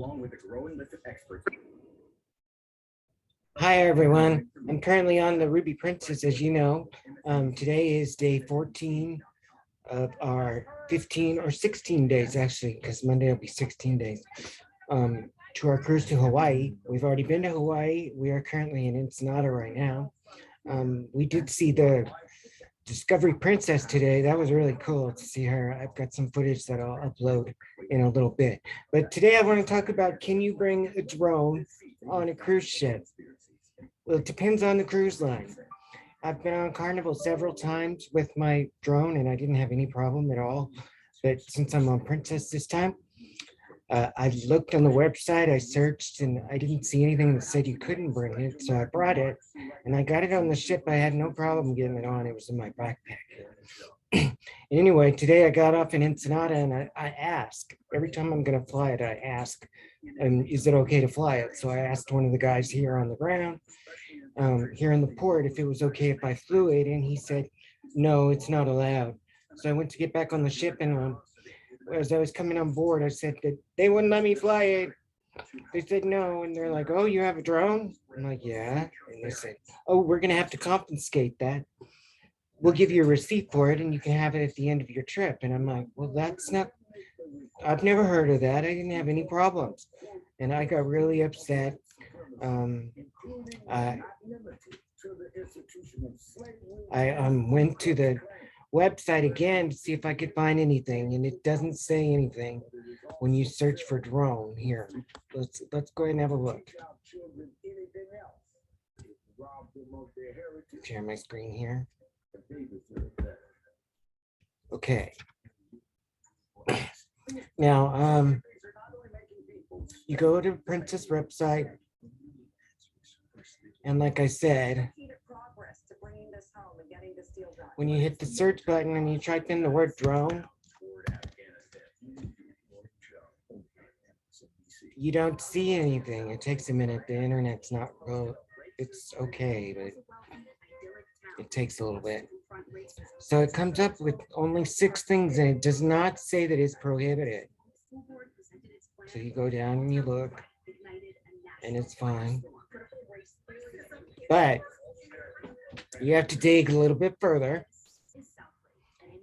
along with a growing list of experts. Hi, everyone. I'm currently on the Ruby Princess, as you know. Today is day 14 of our 15 or 16 days, actually, because Monday will be 16 days, to our cruise to Hawaii. We've already been to Hawaii. We are currently in Ensenada right now. We did see the Discovery Princess today. That was really cool to see her. I've got some footage that I'll upload in a little bit. But today I want to talk about, can you bring a drone on a cruise ship? Well, it depends on the cruise line. I've been on Carnival several times with my drone and I didn't have any problem at all. But since I'm on Princess this time, I looked on the website, I searched, and I didn't see anything that said you couldn't bring it. So I brought it and I got it on the ship. I had no problem getting it on. It was in my backpack. Anyway, today I got off in Ensenada and I ask, every time I'm going to fly it, I ask, is it okay to fly it? So I asked one of the guys here on the ground, here in the port, if it was okay if I flew it. And he said, no, it's not allowed. So I went to get back on the ship, and as I was coming on board, I said that they wouldn't let me fly it. They said no, and they're like, oh, you have a drone? I'm like, yeah. And they said, oh, we're gonna have to confiscate that. We'll give you a receipt for it and you can have it at the end of your trip. And I'm like, well, that's not, I've never heard of that. I didn't have any problems. And I got really upset. I went to the website again to see if I could find anything, and it doesn't say anything when you search for drone here. Let's go ahead and have a look. Share my screen here. Okay. Now, you go to Princess website, and like I said, when you hit the search button and you type in the word drone, you don't see anything. It takes a minute. The internet's not, well, it's okay, but it takes a little bit. So it comes up with only 6 things, and it does not say that it's prohibited. So you go down and you look, and it's fine. But you have to dig a little bit further.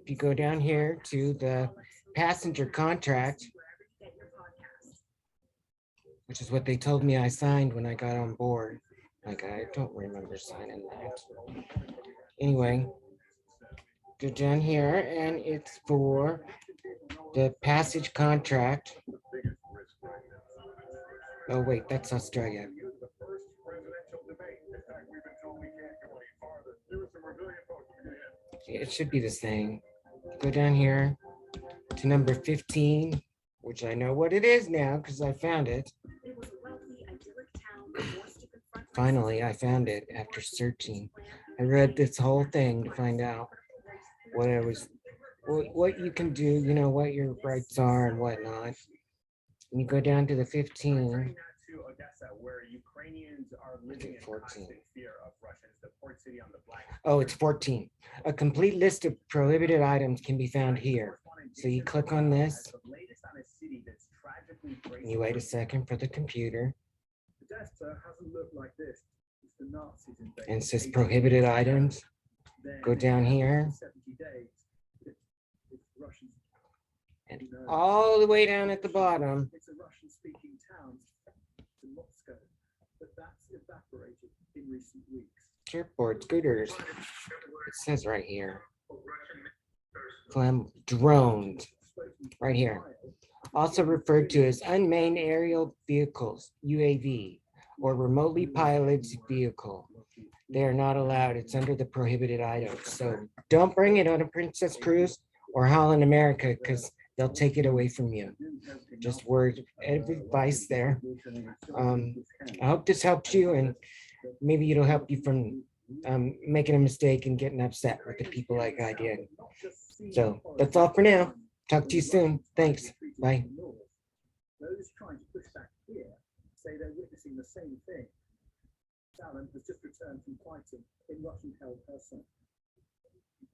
If you go down here to the passenger contract, which is what they told me I signed when I got on board. Like, I don't remember signing that. Anyway, go down here, and it's for the passage contract. Oh, wait, that's Australia. It should be the same. Go down here to number 15, which I know what it is now because I found it. Finally, I found it after searching. I read this whole thing to find out what you can do, you know, what your rights are and whatnot. And you go down to the 15. Okay, 14. Oh, it's 14. A complete list of prohibited items can be found here. So you click on this. And you wait a second for the computer. And it says prohibited items. Go down here. And all the way down at the bottom, surfboard scooters. It says right here. Drones. Right here. Also referred to as unmanned aerial vehicles, UAV, or remotely piloted vehicle. They are not allowed. It's under the prohibited items. So don't bring it on a Princess cruise or Holland America, because they'll take it away from you. Just word advice there. I hope this helps you, and maybe it'll help you from making a mistake and getting upset with the people like I did. So that's all for now. Talk to you soon. Thanks. Bye. Those trying to push back here say they're witnessing the same thing. Salem has just returned from fighting in Russian-held Kherson.